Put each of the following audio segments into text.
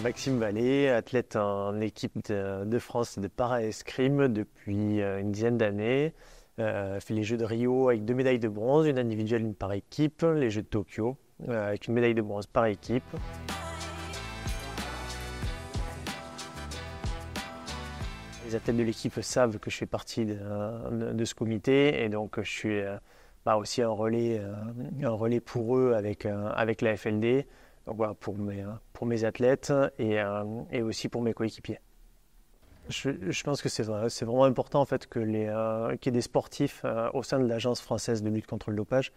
Maxime Vallée, athlète en équipe de France de para-escrime depuis une dizaine d'années. Fait les Jeux de Rio avec 2 médailles de bronze, une individuelle, une par équipe. Les Jeux de Tokyo avec une médaille de bronze par équipe. Les athlètes de l'équipe savent que je fais partie de ce comité et donc je suis aussi un relais pour eux avec la FLD. Donc voilà, pour mes athlètes et aussi pour mes coéquipiers. Je pense que c'est vraiment important en fait qu'il y ait des sportifs au sein de l'Agence française de lutte contre le dopage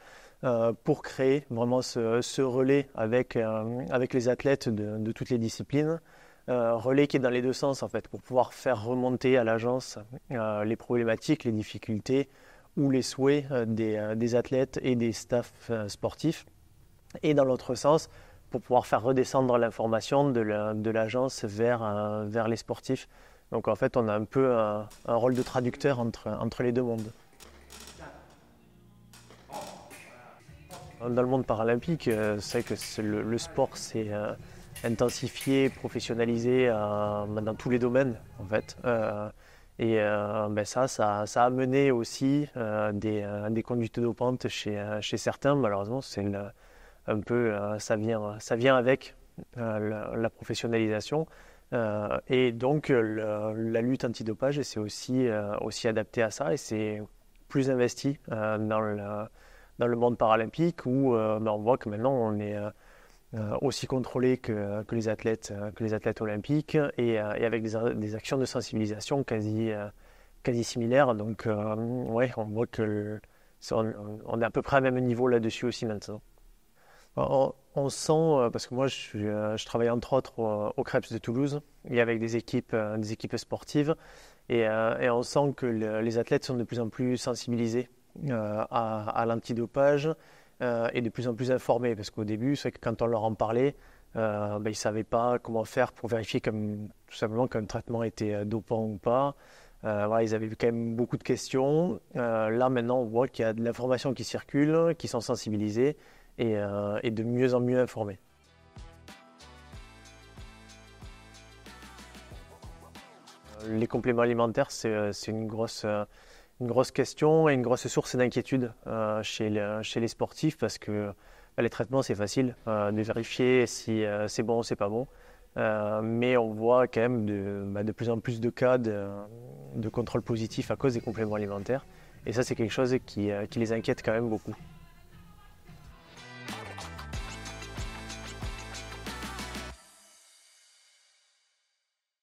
pour créer vraiment ce relais avec les athlètes de toutes les disciplines. Relais qui est dans les deux sens en fait, pour pouvoir faire remonter à l'agence les problématiques, les difficultés ou les souhaits des athlètes et des staffs sportifs. Et dans l'autre sens, pour pouvoir faire redescendre l'information de l'agence vers les sportifs. Donc en fait, on a un peu un rôle de traducteur entre les deux mondes. Dans le monde paralympique, c'est que le sport s'est intensifié, professionnalisé dans tous les domaines en fait. Ça a amené aussi des conduites dopantes chez certains. Malheureusement, ça vient avec la professionnalisation. Et donc la lutte antidopage c'est aussi adapté à ça et c'est plus investi dans le monde paralympique où on voit que maintenant on est aussi contrôlé que les athlètes olympiques et avec des actions de sensibilisation quasi similaires. Donc ouais, on voit on est à peu près à même niveau là-dessus aussi maintenant. On sent, parce que moi je travaille entre autres au Krebs de Toulouse et avec des équipes sportives et on sent que les athlètes sont de plus en plus sensibilisés l'antidopage et de plus en plus informés parce qu'au début c'est que quand on leur en parlait ils ne savaient pas comment faire pour vérifier tout simplement qu'un traitement était dopant ou pas. Voilà, ils avaient quand même beaucoup de questions. Là maintenant on voit qu'il y a de l'information qui circule, qui sont sensibilisés et de mieux en mieux informés. Les compléments alimentaires, c'est une grosse question et une grosse source d'inquiétude chez les sportifs parce que les traitements, c'est facile de vérifier si c'est bon ou c'est pas bon. Mais on voit quand même de plus en plus de cas de contrôle positif à cause des compléments alimentaires. Et ça, c'est quelque chose qui les inquiète quand même beaucoup.